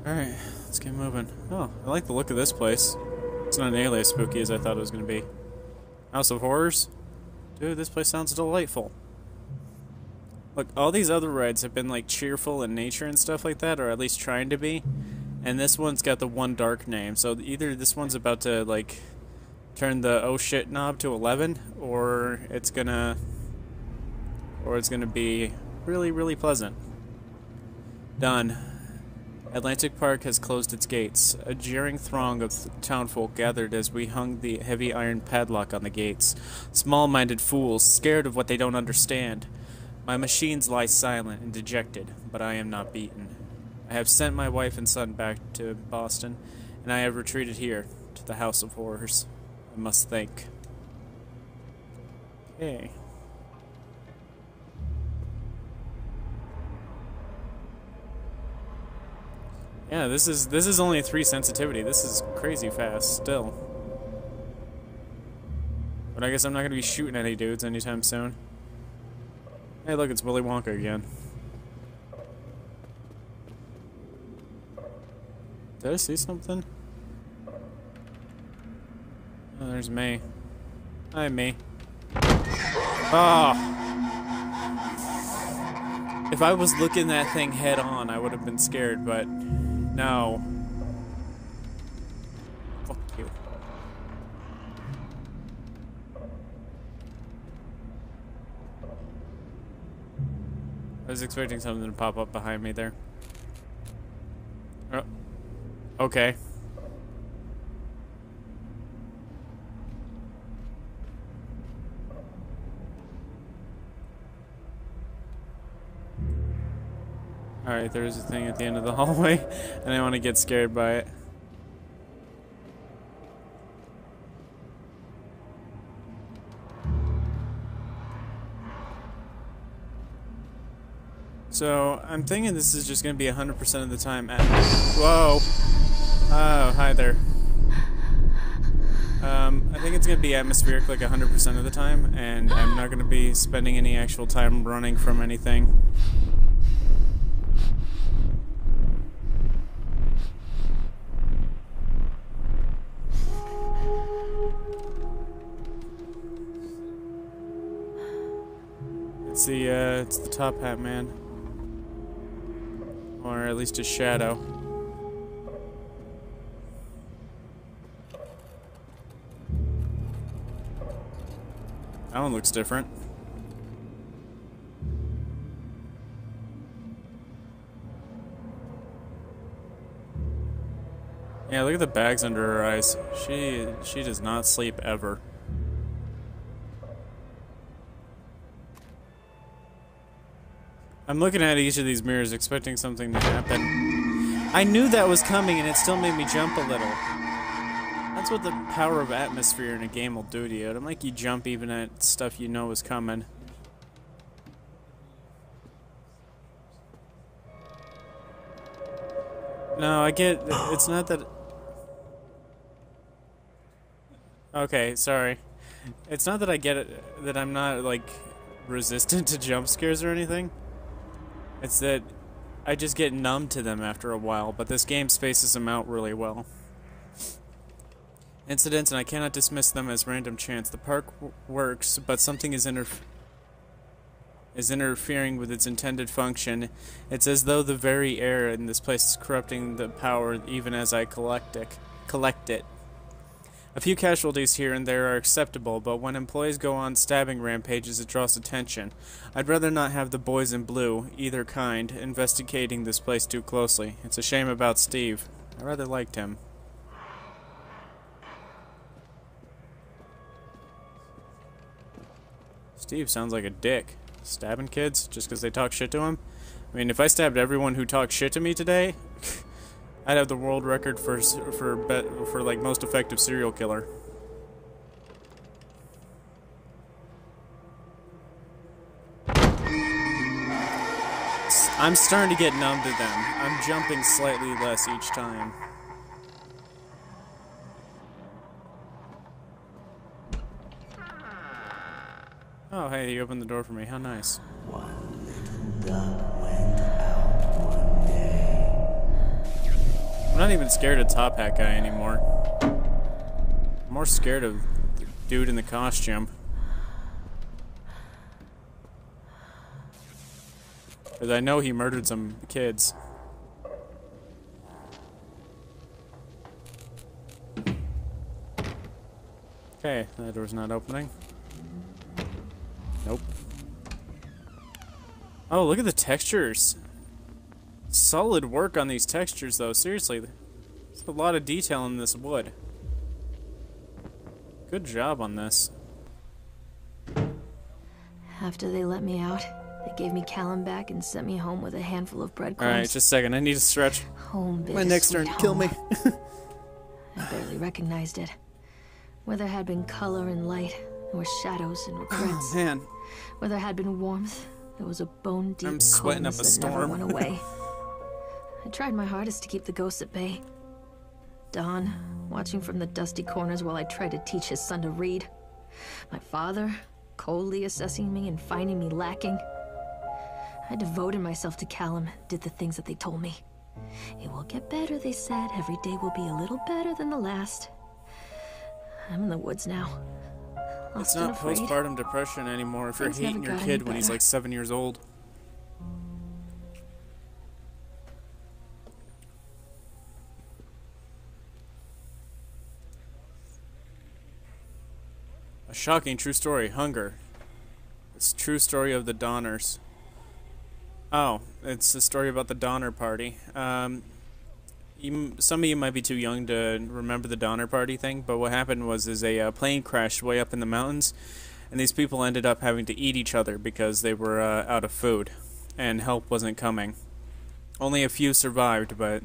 Alright, let's get moving. Oh, I like the look of this place. It's not nearly as spooky as I thought it was going to be. House of Horrors? Dude, this place sounds delightful. Look, all these other rides have been like cheerful in nature and stuff like that, or at least trying to be. And this one's got the one dark name, so either this one's about to like turn the oh shit knob to 11, or it's gonna be really, really pleasant. Done. Atlantic Park has closed its gates. A jeering throng of townfolk gathered as we hung the heavy iron padlock on the gates. Small-minded fools, scared of what they don't understand. My machines lie silent and dejected, but I am not beaten. I have sent my wife and son back to Boston, and I have retreated here, to the House of Horrors. I must think. Okay. Yeah, this is only a 3 sensitivity. This is crazy fast still. But I guess I'm not gonna be shooting any dudes anytime soon. Hey, look, it's Willy Wonka again. Did I see something? Oh, there's May. Hi, May. Oh! If I was looking that thing head on, I would have been scared, but no. Fuck you. I was expecting something to pop up behind me there. Oh. Okay. Alright, there's a thing at the end of the hallway, and I want to get scared by it. So, I'm thinking this is just going to be 100% of the time at... Whoa! Oh, hi there. I think it's going to be atmospheric like 100% of the time, and I'm not going to be spending any actual time running from anything. It's the top hat man. Or at least his shadow. That one looks different. Yeah, look at the bags under her eyes. She does not sleep ever. I'm looking at each of these mirrors expecting something to happen. I knew that was coming and it still made me jump a little. That's what the power of atmosphere in a game will do to you. It'll make you jump even at stuff you know is coming. No, I get... It's not that... Okay, sorry. It's not that I get it... That I'm not, like, resistant to jump scares or anything. It's that I just get numb to them after a while, but this game spaces them out really well. Incidents, and I cannot dismiss them as random chance. The park works, but something is interfering with its intended function. It's as though the very air in this place is corrupting the power even as I collect it. A few casualties here and there are acceptable, but when employees go on stabbing rampages, it draws attention. I'd rather not have the boys in blue, either kind, investigating this place too closely. It's a shame about Steve. I rather liked him. Steve sounds like a dick. Stabbing kids just because they talk shit to him? I mean, if I stabbed everyone who talked shit to me today... I'd have the world record for like most effective serial killer. I'm starting to get numb to them. I'm jumping slightly less each time. Oh, hey, you opened the door for me. How nice. One little duck went out one day. not even scared of Top Hat Guy anymore. I'm more scared of the dude in the costume. Because I know he murdered some kids. Okay, that door's not opening. Nope. Oh, look at the textures. Solid work on these textures, though. Seriously, there's a lot of detail in this wood. Good job on this. After they let me out, they gave me Callum back and sent me home with a handful of breadcrumbs. Alright, just a second. I need to stretch. Home, My neck's starting to kill me. I barely recognized it. Where there had been color and light, there were shadows and regrets. Oh, man. Where there had been warmth, there was a bone-deep I'm sweating up a coldness that never storm. went away. I tried my hardest to keep the ghosts at bay. Don, watching from the dusty corners while I tried to teach his son to read. My father, coldly assessing me and finding me lacking. I devoted myself to Callum, did the things that they told me. It will get better, they said. Every day will be a little better than the last. I'm in the woods now. It's Lost and not afraid. postpartum depression anymore if you're Things never hating your got any kid when he's better. like 7 years old. A shocking true story. Hunger. It's a true story of the Donners. Oh, it's a story about the Donner Party. Some of you might be too young to remember the Donner Party thing, but what happened was a plane crashed way up in the mountains, and these people ended up having to eat each other because they were out of food, and help wasn't coming. Only a few survived, but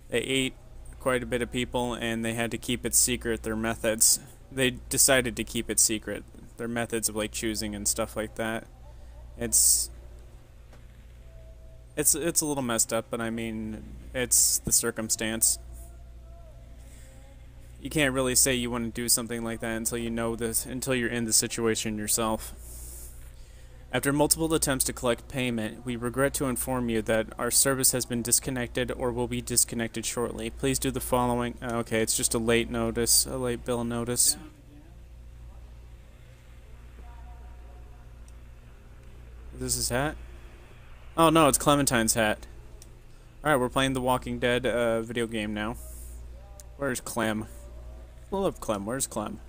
they ate quite a bit of people, and they had to keep it secret, their methods. They decided to keep it secret, their methods of like choosing and stuff like that. It's a little messed up, but I mean, it's the circumstance. You can't really say you want to do something like that until you know this, until you're in the situation yourself. After multiple attempts to collect payment, we regret to inform you that our service has been disconnected or will be disconnected shortly. Please do the following. Okay, it's just a late notice, a late bill notice. Is this his hat? Oh no, it's Clementine's hat. Alright, we're playing the Walking Dead video game now. Where's Clem? I love Clem. Where's Clem?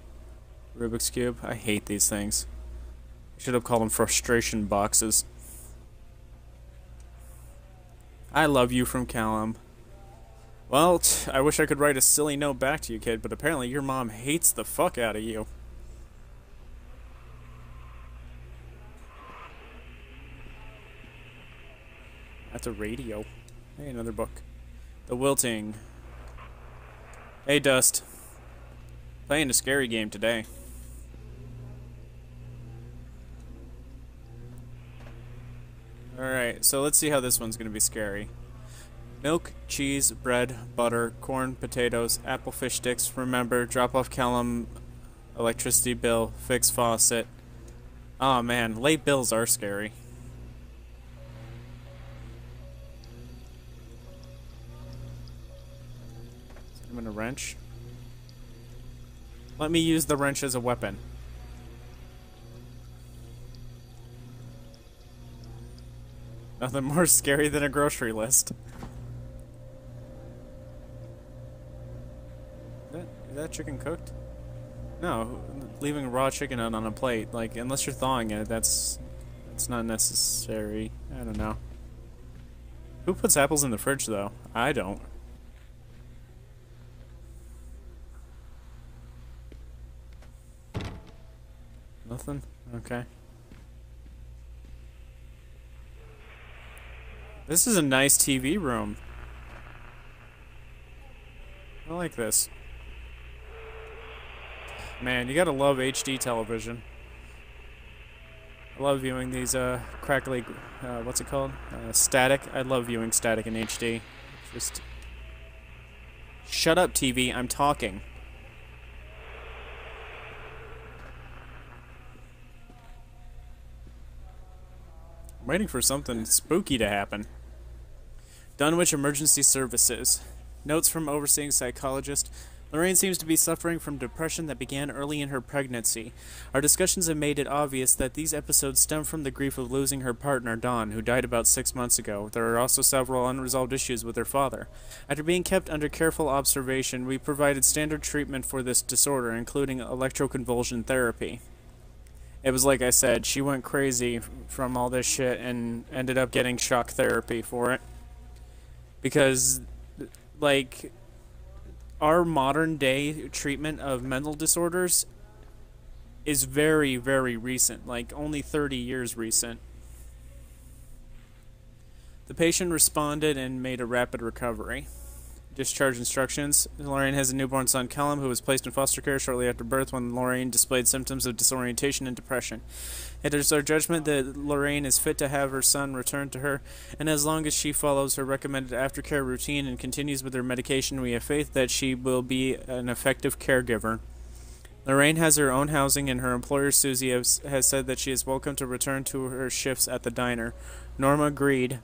Rubik's Cube? I hate these things. I should have called them frustration boxes. I love you from Callum. Well, I wish I could write a silly note back to you, kid, but apparently your mom hates the fuck out of you. That's a radio. Hey, another book. The Wilting. Hey, Dust. Playing a scary game today. Alright, so let's see how this one's gonna be scary. Milk, cheese, bread, butter, corn, potatoes, apple fish sticks. Remember, drop off Callum, electricity bill, fix faucet. Oh man, late bills are scary. I'm in a wrench. Let me use the wrench as a weapon. Nothing more scary than a grocery list. Is that chicken cooked? No, leaving raw chicken out on a plate, like, unless you're thawing it, that's not necessary. I don't know. Who puts apples in the fridge, though? I don't. Nothing? Okay. This is a nice TV room. I like this. Man, you gotta love HD television. I love viewing these crackly, what's it called? Static. I love viewing static in HD. Just shut up, TV. I'm talking. I'm waiting for something spooky to happen. Dunwich Emergency Services. Notes from overseeing psychologist. Lorraine seems to be suffering from depression that began early in her pregnancy. Our discussions have made it obvious that these episodes stem from the grief of losing her partner, Dawn, who died about 6 months ago. There are also several unresolved issues with her father. After being kept under careful observation, we provided standard treatment for this disorder, including electroconvulsion therapy. It was like I said, she went crazy from all this shit and ended up getting shock therapy for it. Because, like, our modern day treatment of mental disorders is very, very recent, like only 30 years recent. The patient responded and made a rapid recovery. Discharge instructions. Lorraine has a newborn son, Callum, who was placed in foster care shortly after birth when Lorraine displayed symptoms of disorientation and depression. It is our judgment that Lorraine is fit to have her son returned to her, and as long as she follows her recommended aftercare routine and continues with her medication, we have faith that she will be an effective caregiver. Lorraine has her own housing, and her employer, Susie, has said that she is welcome to return to her shifts at the diner. Norma agreed.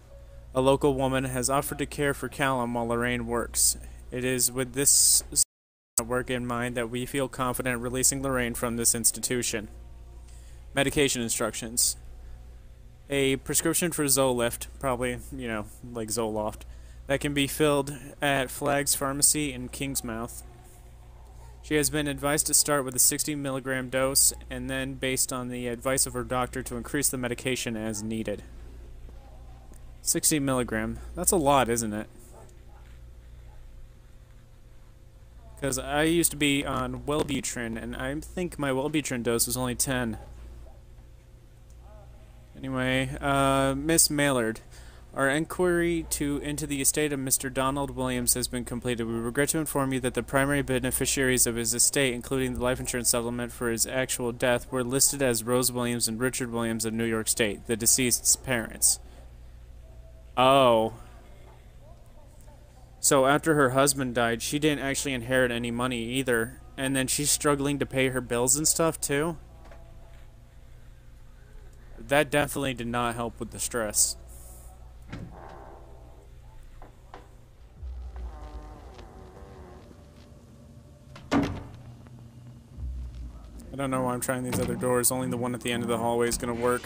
A local woman has offered to care for Callum while Lorraine works. It is with this work in mind that we feel confident releasing Lorraine from this institution. Medication instructions. A prescription for Zolift, probably, like Zoloft, that can be filled at Flagg's Pharmacy in Kingsmouth. She has been advised to start with a 60 milligram dose and then, based on the advice of her doctor, to increase the medication as needed. 60 milligram. That's a lot, isn't it? Because I used to be on Wellbutrin, and I think my Wellbutrin dose was only 10. Anyway, Miss Maillard. Our inquiry into the estate of Mr. Donald Williams has been completed. We regret to inform you that the primary beneficiaries of his estate, including the life insurance settlement for his actual death, were listed as Rose Williams and Richard Williams of New York State, the deceased's parents. Oh. So after her husband died, she didn't actually inherit any money either. And then she's struggling to pay her bills and stuff too? That definitely did not help with the stress. I don't know why I'm trying these other doors. Only the one at the end of the hallway is going to work.